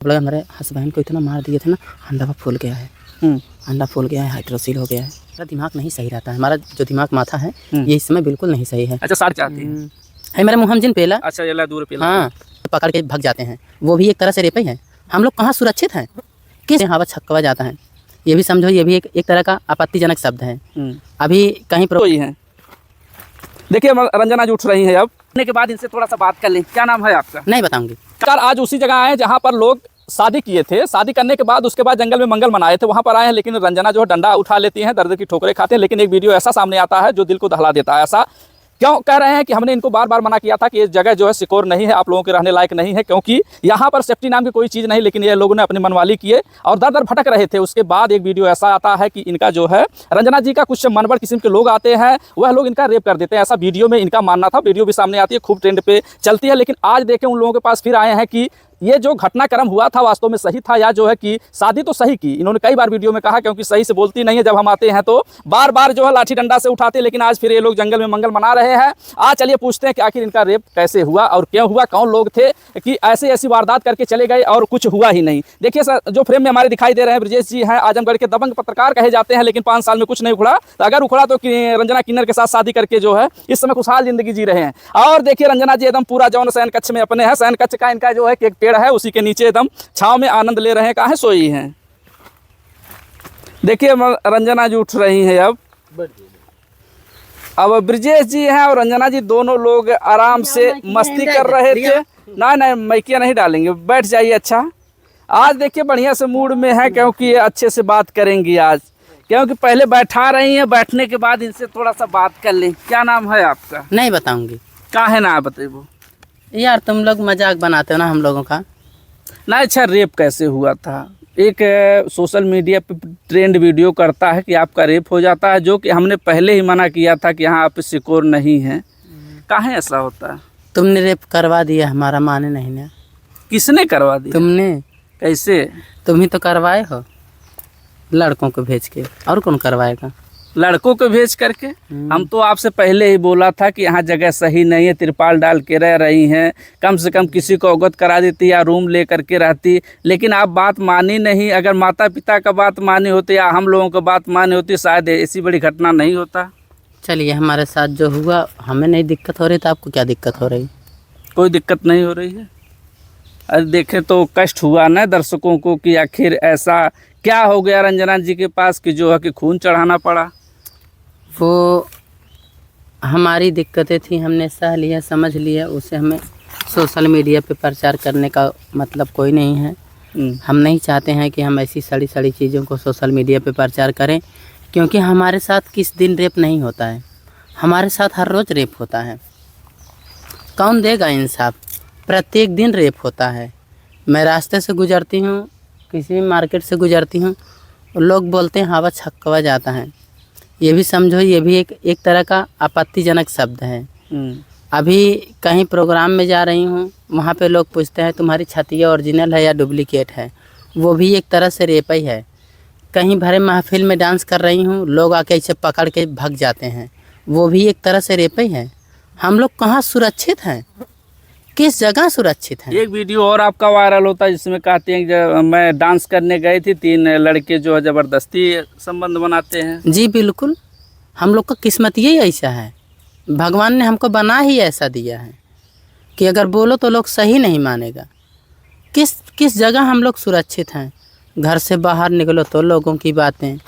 लगा हमारे हस्बैंड को इतना मार दिए थे ना, अंडा फूल गया है। अंडा फूल गया है, हाइड्रोसील हो गया है। हमारा दिमाग नहीं सही रहता है, हमारा जो दिमाग माथा है ये इस समय बिल्कुल नहीं सही है। अच्छा, साथ चाहती है मेरे मुँह जिन पेला। अच्छा, ये दूर पेला। हाँ, पकड़ के भाग जाते हैं, वो भी एक तरह से रेप ही है। हम लोग कहाँ सुरक्षित हैं? किस हवा छक्का जाता है, ये भी समझो, ये भी एक तरह का आपत्तिजनक शब्द है। अभी कहीं कोई है, देखिए रंजना जी उठ रही है। अब के बाद इनसे थोड़ा सा बात कर लें। क्या नाम है आपका? नहीं बताऊंगी। आज उसी जगह आए जहाँ पर लोग शादी किए थे, शादी करने के बाद उसके बाद जंगल में मंगल मनाए थे, वहाँ पर आए हैं। लेकिन रंजना जो है डंडा उठा लेती हैं, दर्द की ठोकरें खाते हैं। लेकिन एक वीडियो ऐसा सामने आता है जो दिल को दहला देता है। ऐसा क्यों कह रहे हैं कि हमने इनको बार बार मना किया था कि ये जगह जो है सिक्योर नहीं है, आप लोगों के रहने लायक नहीं है, क्योंकि यहाँ पर सेफ्टी नाम की कोई चीज़ नहीं। लेकिन ये लोगों ने अपनी मनमानी किए और दर दर भटक रहे थे। उसके बाद एक वीडियो ऐसा आता है कि इनका जो है रंजना जी का कुछ मनबड़ किस्म के लोग आते हैं, वह लोग इनका रेप कर देते हैं। ऐसा वीडियो में इनका मानना था। वीडियो भी सामने आती है, खूब ट्रेंड पे चलती है। लेकिन आज देखें उन लोगों के पास फिर आए हैं कि ये जो घटनाक्रम हुआ था वास्तव में सही था, या जो है कि शादी तो सही की। इन्होंने कई बार वीडियो में कहा, क्योंकि सही से बोलती नहीं है। जब हम आते हैं तो बार बार जो है लाठी डंडा से उठाते हैं। लेकिन आज फिर ये लोग जंगल में मंगल मना रहे हैं। आज चलिए पूछते हैं कि आखिर इनका रेप कैसे हुआ और क्यों हुआ, कौन लोग थे कि ऐसी वारदात करके चले गए और कुछ हुआ ही नहीं। देखिए सर, जो फ्रेम में हमारे दिखाई दे रहे हैं ब्रजेश जी हैं, आजमगढ़ के दबंग पत्रकार कहे जाते हैं। लेकिन 5 साल में कुछ नहीं उखड़ा, तो अगर उखड़ा तो रंजना किन्नर के साथ शादी करके जो है इस समय खुशहाल जिंदगी जी रहे हैं। और देखिए रंजना जी एकदम पूरा जौन शयन कक्ष में अपने हैं, शयन कक्ष का इनका जो है एक पेड़ है, उसी के नीचे एकदम छांव में आनंद ले रहे हैं। कहाँ सोई हैं? देखिए रंजना जी उठ रही हैं। अब ब्रजेश जी हैं और रंजना जी दोनों लोग आराम से मस्ती कर रहे थे। नहीं, मैकिया नहीं डालेंगे, बैठ जाइए। अच्छा, आज देखिए बढ़िया से मूड में है, क्योंकि ये अच्छे से बात करेंगी आज। क्योंकि पहले बैठा रही हैं, बैठने के बाद इनसे थोड़ा सा बात कर लें। क्या नाम है आपका? नहीं बताऊंगी। क्या है ना, बताइए यार, तुम लोग मजाक बनाते हो ना हम लोगों का। ना। अच्छा, रेप कैसे हुआ था? एक सोशल मीडिया पे ट्रेंड वीडियो करता है कि आपका रेप हो जाता है, जो कि हमने पहले ही मना किया था कि यहाँ आप सिक्योर नहीं हैं। काहे ऐसा होता है? तुमने रेप करवा दिया, हमारा माने नहीं ना। किसने करवा दिया? तुमने। कैसे? तुम ही तो करवाए हो, लड़कों को भेज के। और कौन करवाएगा? लड़कों को भेज करके। हम तो आपसे पहले ही बोला था कि यहाँ जगह सही नहीं है, तिरपाल डाल के रह रही हैं, कम से कम किसी को अवगत करा देती या रूम ले करके रहती। लेकिन आप बात मानी नहीं। अगर माता पिता का बात मानी होती या हम लोगों का बात मानी होती, शायद ऐसी बड़ी घटना नहीं होता। चलिए, हमारे साथ जो हुआ हमें नहीं दिक्कत हो रही, तो आपको क्या दिक्कत हो रही? कोई दिक्कत नहीं हो रही है। अरे देखें तो कष्ट हुआ ना दर्शकों को कि आखिर ऐसा क्या हो गया रंजना जी के पास कि जो है कि खून चढ़ाना पड़ा। वो हमारी दिक्कतें थी, हमने सह लिया, समझ लिया। उसे हमें सोशल मीडिया पे प्रचार करने का मतलब कोई नहीं है। हम नहीं चाहते हैं कि हम ऐसी सड़ी सड़ी चीज़ों को सोशल मीडिया पे प्रचार करें, क्योंकि हमारे साथ किस दिन रेप नहीं होता है। हमारे साथ हर रोज़ रेप होता है। कौन देगा इंसाफ? प्रत्येक दिन रेप होता है। मैं रास्ते से गुजरती हूँ, किसी भी मार्केट से गुजरती हूँ, लोग बोलते हैं हवा छक्का जाता है। ये भी समझो, ये भी एक तरह का आपत्तिजनक शब्द है। अभी कहीं प्रोग्राम में जा रही हूँ, वहाँ पे लोग पूछते हैं तुम्हारी छतिया ओरिजिनल है या डुप्लीकेट है। वो भी एक तरह से रेप ही है। कहीं भरे महफिल में डांस कर रही हूँ, लोग आके इसे पकड़ के भाग जाते हैं। वो भी एक तरह से रेप ही है। हम लोग कहाँ सुरक्षित हैं? किस जगह सुरक्षित है? एक वीडियो और आपका वायरल होता है जिसमें कहते हैं कि मैं डांस करने गई थी, 3 लड़के जो है ज़बरदस्ती संबंध बनाते हैं। जी बिल्कुल, हम लोग का किस्मत यही ऐसा है। भगवान ने हमको बना ही ऐसा दिया है कि अगर बोलो तो लोग सही नहीं मानेगा। किस जगह हम लोग सुरक्षित हैं? घर से बाहर निकलो तो लोगों की बातें,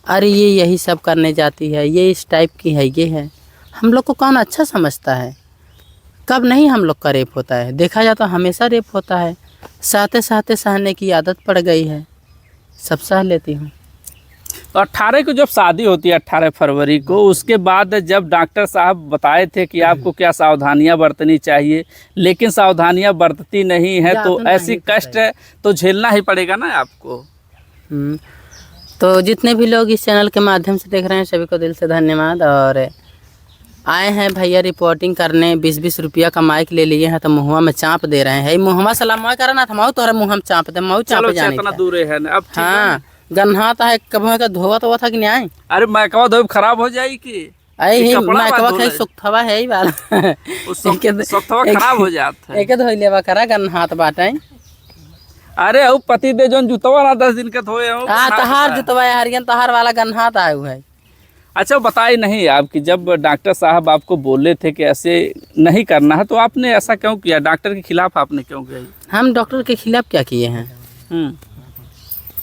अरे ये यही सब करने जाती है, ये इस टाइप की है, ये है। हम लोग को कौन अच्छा समझता है? कब नहीं हम लोग का रेप होता है? देखा जाए तो हमेशा रेप होता है। सहते सहते सहने की आदत पड़ गई है, सब सह लेती हूँ। तो 18 को जब शादी होती है, 18 फरवरी को, उसके बाद जब डॉक्टर साहब बताए थे कि आपको क्या सावधानियां बरतनी चाहिए, लेकिन सावधानियां बरतती नहीं है, तो ऐसी कष्ट तो झेलना ही पड़ेगा ना आपको। तो जितने भी लोग इस चैनल के माध्यम से देख रहे हैं, सभी को दिल से धन्यवाद। और आए हैं भैया रिपोर्टिंग करने, 20-20 रुपया का माइक ले लिए हैं, तो मुँहवा में चाँप दे रहे हैं। मुँहवा सलाम करना था, मऊ तोहरा मुँह में चाँप दे, मऊ चाँप जाने इतना दूर है ना अब। हाँ, गन्हाता है, कभी का धोवा तो था कि नहीं आए? अरे मैकवा धोब खराब हो जाएगी। मैकवा के सुखवा है ही वाला सुखवा खराब हो जाता है। एक धोई लेवा करा गन्हात बाटे। अरे वो पति दे जो जुतवा ना 10 दिन के धोए हो। हाँ तहार जुतवा हरियन तहार वाला गन्हात आए हुए है। अच्छा बताई नहीं आपकी, जब डॉक्टर साहब आपको बोले थे कि ऐसे नहीं करना है तो आपने ऐसा क्यों किया? डॉक्टर के खिलाफ आपने क्यों किया? हम डॉक्टर के खिलाफ क्या किए हैं?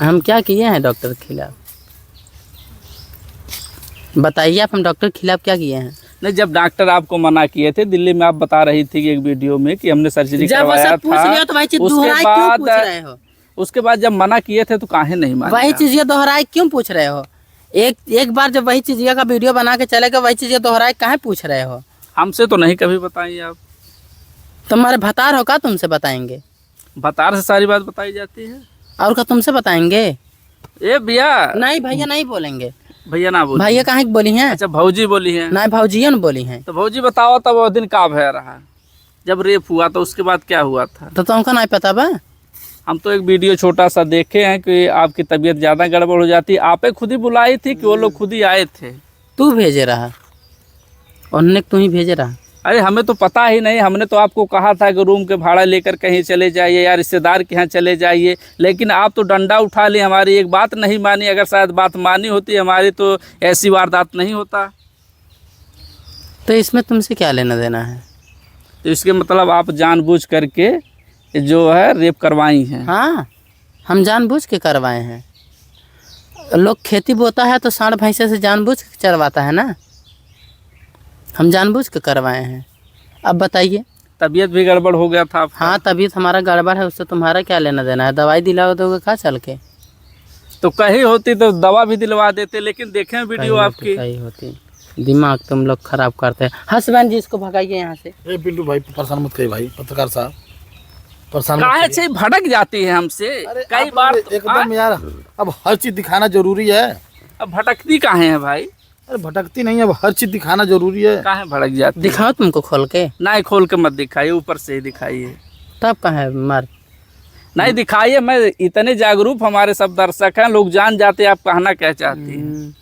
हम क्या किए हैं डॉक्टर के खिलाफ? बताइए आप, हम डॉक्टर के खिलाफ क्या किए हैं? नहीं, जब डॉक्टर आपको मना किए थे दिल्ली में, आप बता रही थी कि एक वीडियो में कि हमने सर्जरी करवाया था, उसके बाद जब मना किए थे तो काहे नहीं माने? वही चीज ये दोहराए क्यों पूछ रहे हो? एक बार जब वही चीज का वीडियो बना के चले गए, वही चीज दोहराए काहे पूछ रहे हो? हमसे तो नहीं कभी बताई आप। तुम्हारे भतार हो का तुमसे बताएंगे? भतार से सारी बात बताई जाती है। और क्या तुमसे बताएंगे? ए भैया नहीं, भैया नहीं बोलेंगे। भैया ना बोली? भैया कहाँ बोली हैं? अच्छा भौजी बोली है? नहीं, भौजिया ने बोली हैं। तो भौजी बताओ तब वो दिन का भय रहा जब रेप हुआ, तो उसके बाद क्या हुआ था? तो तुमको नहीं पता बा? हम तो एक वीडियो छोटा सा देखे हैं कि आपकी तबीयत ज़्यादा गड़बड़ हो जाती। आपे खुद ही बुलाई थी कि वो लोग खुद ही आए थे? तू भेजे रहा, उन्होंने तू ही भेजे रहा। अरे हमें तो पता ही नहीं, हमने तो आपको कहा था कि रूम के भाड़ा लेकर कहीं चले जाइए या रिश्तेदार के यहाँ चले जाइए, लेकिन आप तो डंडा उठा ली, हमारी एक बात नहीं मानी। अगर शायद बात मानी होती हमारी तो ऐसी वारदात नहीं होता। तो इसमें तुमसे क्या लेना देना है? तो इसके मतलब आप जानबूझ करके जो है रेप करवाई हैं? हाँ, हम जानबूझ के करवाए हैं। लोग खेती बोता है तो सांड भैंसे से जानबूझ के चरवाता है ना, हम जानबूझ के करवाए हैं। अब बताइए। तबीयत भी गड़बड़ हो गया था आपका? हाँ, तबीयत हमारा गड़बड़ है, उससे तुम्हारा क्या लेना देना है? दवाई दिला दोगे का चल के? तो कहीं होती तो दवा भी दिलवा देते, लेकिन देखें वीडियो आपकी। कहीं होती, दिमाग तुम लोग खराब करते हैं। हसबैंड जी इसको भगाइए यहाँ से। पिंटू भाई परेशान मत करिए भाई, पत्रकार साहब परेशान काहे से भड़क जाती है हमसे कई बार एकदम यार। अब हर चीज दिखाना जरूरी है। अब भटकती काहे है भाई? अरे भटकती नहीं है, अब हर चीज दिखाना जरूरी है। काहे भड़क जाती? दिखाओ तुमको खोल के। नहीं खोल के मत दिखाइए, ऊपर से ही दिखाइए। तब कहाँ है मार? नहीं दिखाइए, मैं इतने जागरूक हमारे सब दर्शक हैं, लोग जान जाते आप कहना क्या चाहती हैं।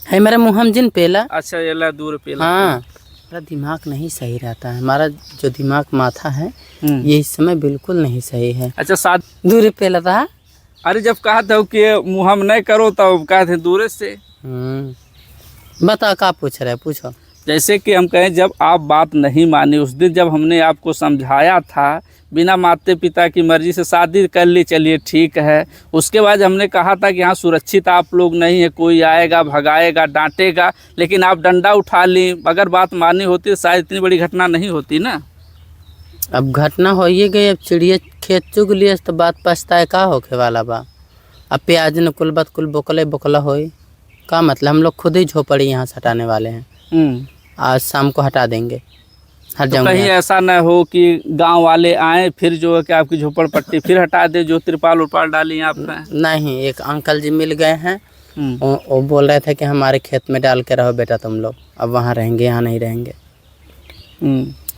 है मेरे मुँह जिन पेला। अच्छा ये ला दूर पेला। हाँ, मेरा दिमाग नहीं सही रहता है। हमारा जो दिमाग माथा है ये इस समय बिल्कुल नहीं सही है। अच्छा साथ दूर पेला था। अरे जब कहा था कि मुँह हम नहीं करो तब कहा थे दूर से। बता क्या पूछ रहे, पूछो। जैसे कि हम कहें जब आप बात नहीं मानी उस दिन, जब हमने आपको समझाया था बिना माता पिता की मर्जी से शादी कर ली, चलिए ठीक है। उसके बाद हमने कहा था कि हाँ सुरक्षित आप लोग नहीं है, कोई आएगा भगाएगा डांटेगा, लेकिन आप डंडा उठा ली। अगर बात मानी होती तो शायद इतनी बड़ी घटना नहीं होती ना। अब घटना हो ही गई, अब चिड़िया खेत चुग लिए तो बात पछताए का होके वाला बा। अब प्याज न कुल बात कुल बोकले बोकला होई का मतलब? हम लोग खुद ही झोपड़ी यहाँ से हटाने वाले हैं। आज शाम को हटा देंगे। तो कहीं ऐसा न हो कि गांव वाले आए फिर जो है कि आपकी झोपड़पट्टी फिर हटा दे, जो तिरपाल उरपाल डाली आप पे। नहीं, एक अंकल जी मिल गए हैं, वो बोल रहे थे कि हमारे खेत में डाल के रहो बेटा तुम लोग, अब वहाँ रहेंगे, यहाँ नहीं रहेंगे।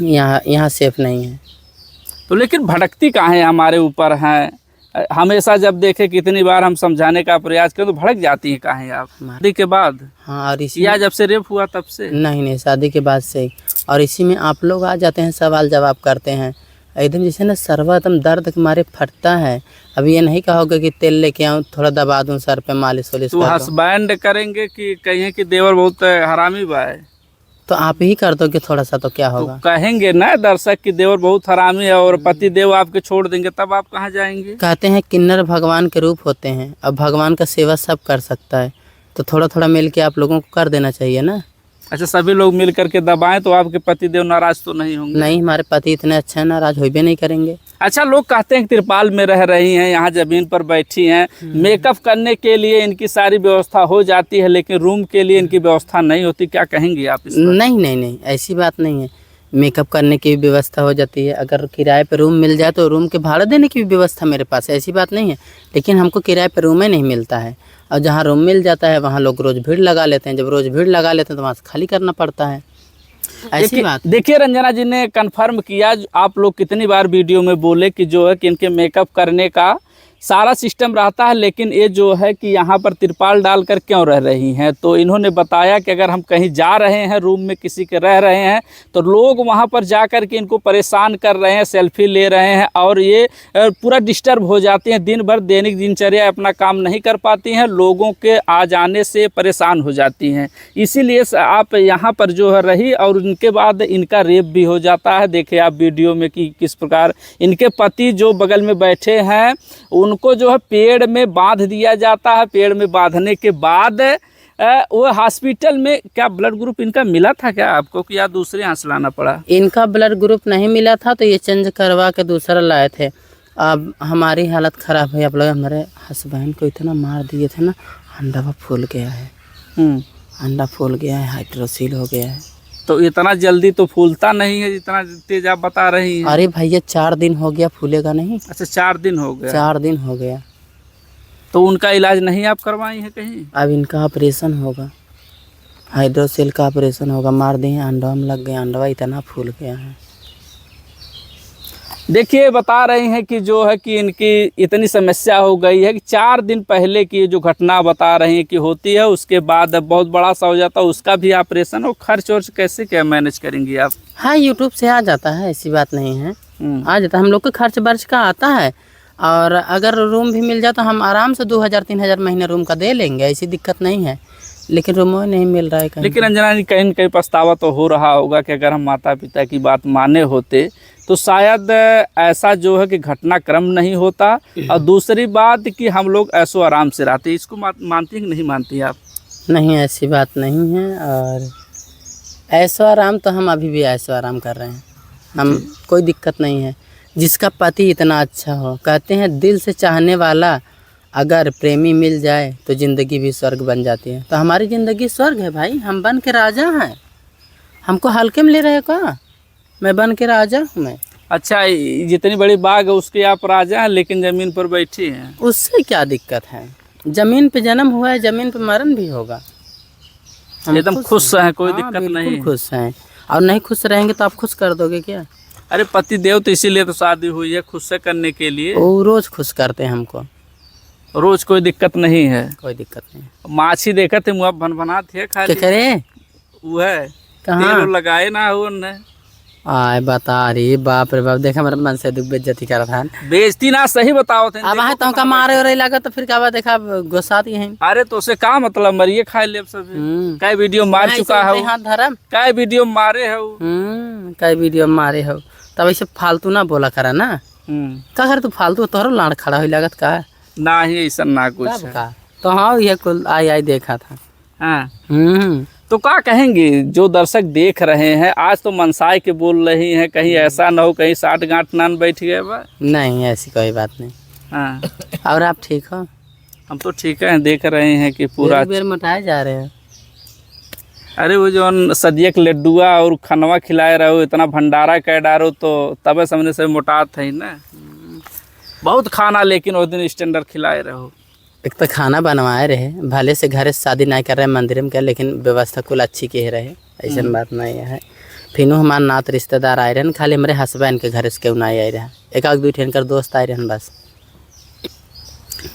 यहाँ सेफ नहीं है। तो लेकिन भड़कती कहाँ है हमारे ऊपर हैं? हमेशा जब देखे कितनी बार हम समझाने का प्रयास करें तो भड़क जाती है कहाँ आप? शादी के बाद? हाँ, और इसी या जब से रेप हुआ तब से? नहीं, शादी के बाद से। और इसी में आप लोग आ जाते हैं, सवाल जवाब करते हैं एकदम जैसे ना सरवा एकदम दर्द के मारे फटता है। अब ये नहीं कहोगे कि तेल लेके आऊँ थोड़ा दबा दूँ सर पे, मालिश वालिश। तो हस्बैंड करेंगे कि कहें कि देवर बहुत हरामी बा है? तो आप ही कर दोगे थोड़ा सा तो क्या होगा? तो कहेंगे ना दर्शक की देवर बहुत हरामी है और पति देव आपके छोड़ देंगे, तब आप कहाँ जाएंगे? कहते हैं किन्नर भगवान के रूप होते हैं। अब भगवान का सेवा सब कर सकता है, तो थोड़ा थोड़ा मिल के आप लोगों को कर देना चाहिए ना। अच्छा सभी लोग मिल करके दबाएं तो आपके पति देव नाराज तो नहीं होंगे? नहीं, हमारे पति इतने अच्छे हैं, नाराज हो भी नहीं करेंगे। अच्छा लोग कहते हैं कि तिरपाल में रह रही हैं, यहाँ जमीन पर बैठी हैं, मेकअप करने के लिए इनकी सारी व्यवस्था हो जाती है लेकिन रूम के लिए इनकी व्यवस्था नहीं होती, क्या कहेंगे आप इस पर? नहीं, ऐसी बात नहीं है। मेकअप करने की भी व्यवस्था हो जाती है। अगर किराए पे रूम मिल जाए तो रूम के भाड़ा देने की भी व्यवस्था मेरे पास है, ऐसी बात नहीं है। लेकिन हमको किराए पे रूम ही नहीं मिलता है, और जहाँ रूम मिल जाता है वहाँ लोग रोज़ भीड़ लगा लेते हैं। जब रोज़ भीड़ लगा लेते हैं तो वहाँ से खाली करना पड़ता है, ऐसी बात। देखिए रंजना जी ने कन्फर्म किया, आप लोग कितनी बार वीडियो में बोले कि जो है कि इनके मेकअप करने का सारा सिस्टम रहता है, लेकिन ये जो है कि यहाँ पर तिरपाल डालकर क्यों रह रही हैं। तो इन्होंने बताया कि अगर हम कहीं जा रहे हैं, रूम में किसी के रह रहे हैं, तो लोग वहाँ पर जा कर के इनको परेशान कर रहे हैं, सेल्फी ले रहे हैं और ये पूरा डिस्टर्ब हो जाते हैं। दिन भर दैनिक दिनचर्या अपना काम नहीं कर पाती हैं, लोगों के आ जाने से परेशान हो जाती हैं। इसीलिए आप यहाँ पर जो है रही और उनके बाद इनका रेप भी हो जाता है। देखिए आप वीडियो में कि किस प्रकार इनके पति जो बगल में बैठे हैं उनको जो है पेड़ में बांध दिया जाता है। पेड़ में बांधने के बाद वो हॉस्पिटल में, क्या ब्लड ग्रुप इनका मिला था क्या आपको, कि या दूसरे यहाँ से लाना पड़ा? इनका ब्लड ग्रुप नहीं मिला था तो ये चेंज करवा के दूसरा लाए थे। अब हमारी हालत ख़राब है। आप लोग हमारे हस्बैंड को इतना मार दिए थे ना, अंडा फूल गया है। अंडा फूल गया है, हाइड्रोसील हो गया है। तो इतना जल्दी तो फूलता नहीं है जितना तेज आप बता रही हैं। अरे भैया 4 दिन हो गया, फूलेगा नहीं। अच्छा 4 दिन हो गया। 4 दिन हो गया। तो उनका इलाज नहीं आप करवाई हैं कहीं? अब इनका ऑपरेशन होगा, हाइड्रोसील का ऑपरेशन होगा। मार दिए, अंडा में लग गया, अंडा इतना फूल गया है। देखिए बता रहे हैं कि जो है कि इनकी इतनी समस्या हो गई है कि 4 दिन पहले की जो घटना बता रहे हैं कि होती है, उसके बाद बहुत बड़ा सा हो जाता है, उसका भी ऑपरेशन। और खर्च वर्च कैसे क्या मैनेज करेंगी आप? हाँ, यूट्यूब से आ जाता है, ऐसी बात नहीं है, आ जाता है। हम लोग के खर्च वर्च का आता है। और अगर रूम भी मिल जाए तो हम आराम से 2000-3000 महीने रूम का दे लेंगे, ऐसी दिक्कत नहीं है। लेकिन रूम नहीं मिल रहा है कहीं। लेकिन अंजना जी कहीं न कहीं पछतावा तो हो रहा होगा कि अगर हम माता पिता की बात माने होते तो शायद ऐसा जो है कि घटनाक्रम नहीं होता। और दूसरी बात कि हम लोग ऐसो आराम से रहते। इसको मानती हैं कि नहीं मानती आप? नहीं, ऐसी बात नहीं है। और ऐसो आराम तो हम अभी भी ऐसो आराम कर रहे हैं, हम कोई दिक्कत नहीं है। जिसका पति इतना अच्छा हो, कहते हैं दिल से चाहने वाला अगर प्रेमी मिल जाए तो ज़िंदगी भी स्वर्ग बन जाती है। तो हमारी ज़िंदगी स्वर्ग है भाई, हम बन के राजा हैं। हमको हल्के में ले रहे हो क्या? मैं बन के राजा हूँ मैं। अच्छा, जितनी बड़ी बाग है उसके आप राजा हैं, लेकिन ज़मीन पर बैठी हैं। उससे क्या दिक्कत है? ज़मीन पे जन्म हुआ है, ज़मीन पे मरण भी होगा। एकदम खुश हैं, कोई हाँ, दिक्कत नहीं है। खुश हैं। और नहीं खुश रहेंगे तो आप खुश कर दोगे क्या? अरे पति देव तो इसीलिए तो शादी हुई है, खुश से करने के लिए। वो रोज़ खुश करते हैं हमको, रोज कोई दिक्कत नहीं है। कोई दिक्कत नहीं। माछी देखा थे मुँह भन भना थे खाली। क्या करे? वो है कहाँ तेल लगाए ना हो ने। आए बता रही, बाप रे बाप, देखा मेरा मन से दुख बेइज्जती कर रहा है। बेइज्जती ना, सही बताओ थे। अब है तो का मारे और लगा तो फिर क्या देखा गुस्सा दिए हैं। अरे तो उसे का मतलब, मरिए खाए ले सब। काय वीडियो मार चुका है, हाथ धरम। काय वीडियो मारे है। कई वीडियो मारे हो, तब ऐसे फालतू ना बोला करा ना। का कर तू फालतू, तोहरो लाड़ खड़ा हो लागत का ना ही ऐसा ना कुछ है। तो हाँ, ये कुल आई देखा था। हाँ। तो क्या कहेंगे जो दर्शक देख रहे हैं, आज तो मनसाय के बोल रही हैं, कहीं ऐसा ना हो कहीं 60 गांठ नान बैठ गए बा? नहीं, ऐसी कोई बात नहीं। हाँ। और आप ठीक हो? हम तो ठीक है, देख रहे हैं कि पूरा बेर मोटाए जा रहे हैं। अरे वो जो सदिया के लड्डुआ और खनवा खिलाए रहो, इतना भंडारा कर डारो तो तबे सामने से मोटा थे ना। बहुत खाना, लेकिन उस दिन स्टैंडर्ड खिलाए रहो। एक तो खाना बनवाए रहे, भले से घर से शादी नहीं कर रहे मंदिर में, लेकिन व्यवस्था कुल अच्छी के रहे, ऐसा बात नहीं है। फिर हमारे नात रिश्तेदार आए रहे, खाली हमारे हस्बैंड के घर से क्यों नहीं आए रहे, एक आध 2 ठेन कर दोस्त आए रहे बस।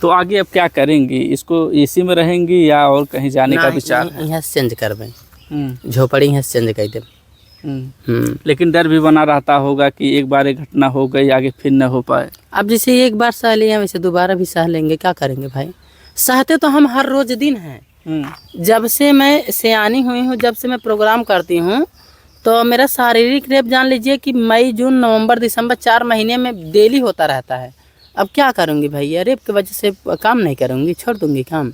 तो आगे अब क्या करेंगी? इसको इसी में रहेंगी या और कहीं जाने का विचार है? यहाँ से चेंज करबे, झोपड़ी यहाँ से चेंज कर दे। लेकिन डर भी बना रहता होगा कि एक बार एक घटना हो गई, आगे फिर न हो पाए। अब जैसे एक बार सह लिया वैसे दोबारा भी सह लेंगे, क्या करेंगे भाई? सहते तो हम हर रोज दिन हैं। जब से मैं सयानी हुई हूँ, जब से मैं प्रोग्राम करती हूँ, तो मेरा शारीरिक रेप जान लीजिए कि मई जून नवंबर दिसंबर 4 महीने में डेली होता रहता है। अब क्या करूँगी भैया? रेप की वजह से काम नहीं करूँगी, छोड़ दूँगी काम।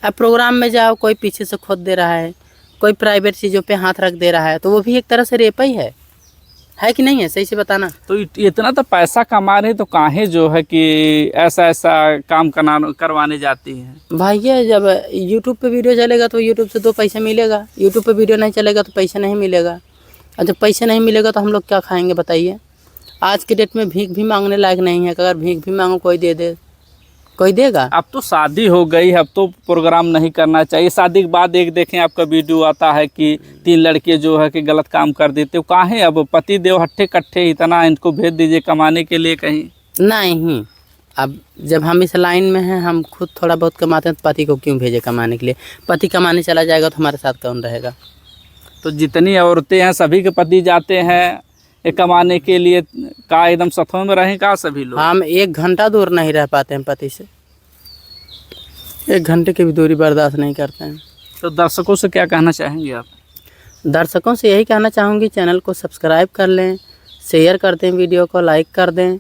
अब प्रोग्राम में जाओ, कोई पीछे से खोद दे रहा है, कोई प्राइवेट चीज़ों पे हाथ रख दे रहा है, तो वो भी एक तरह से रेप ही है कि नहीं है? सही से बताना। तो इतना तो पैसा कमा रहे तो काहे जो है कि ऐसा काम करवाने जाती हैं? भैया जब यूट्यूब पे वीडियो चलेगा तो यूट्यूब से 2 पैसे मिलेगा, यूट्यूब पे वीडियो नहीं चलेगा तो पैसा नहीं मिलेगा। और जब पैसे नहीं मिलेगा तो हम लोग क्या खाएंगे बताइए? आज के डेट में भीख भी मांगने लायक नहीं है। अगर भीख भी मांगो कोई दे दे, कोई देगा? अब तो शादी हो गई, अब तो प्रोग्राम नहीं करना चाहिए। शादी के बाद एक देखें आपका वीडियो आता है कि 3 लड़के जो है कि गलत काम कर देते हो, काहे? अब पति देव हट्ठे कट्ठे इतना इनको भेज दीजिए कमाने के लिए कहीं। नहीं, अब जब हम इस लाइन में हैं, हम खुद थोड़ा बहुत कमाते हैं, तो पति को क्यों भेजे कमाने के लिए? पति कमाने चला जाएगा तो हमारे साथ कौन रहेगा? तो जितनी औरतें हैं सभी के पति जाते हैं ये कमाने के लिए, का एकदम सथों में रहें का सभी लोग? हम 1 घंटा दूर नहीं रह पाते हैं पति से, 1 घंटे की भी दूरी बर्दाश्त नहीं करते हैं। तो दर्शकों से क्या कहना चाहेंगे आप? दर्शकों से यही कहना चाहूँगी, चैनल को सब्सक्राइब कर लें, शेयर कर दें, वीडियो को लाइक कर दें,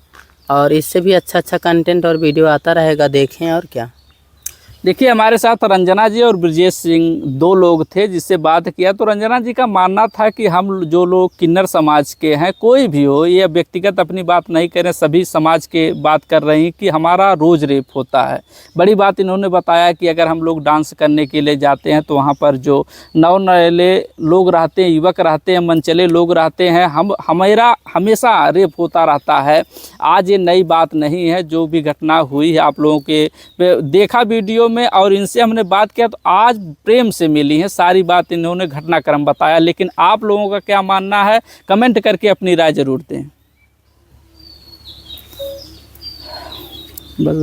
और इससे भी अच्छा कंटेंट और वीडियो आता रहेगा, देखें। और क्या, देखिए हमारे साथ रंजना जी और ब्रजेश सिंह 2 लोग थे जिससे बात किया। तो रंजना जी का मानना था कि हम जो लोग किन्नर समाज के हैं, कोई भी हो, ये व्यक्तिगत अपनी बात नहीं करें, सभी समाज के बात कर रही हैं कि हमारा रोज़ रेप होता है। बड़ी बात इन्होंने बताया कि अगर हम लोग डांस करने के लिए जाते हैं तो वहाँ पर जो नवनवेले लोग रहते हैं, युवक रहते हैं, मनचले लोग रहते हैं, हमेशा रेप होता रहता है। आज ये नई बात नहीं है, जो भी घटना हुई है आप लोगों के देखा वीडियो में, और इनसे हमने बात किया तो आज प्रेम से मिली है, सारी बात इन्होंने घटनाक्रम बताया। लेकिन आप लोगों का क्या मानना है, कमेंट करके अपनी राय जरूर दें। बस।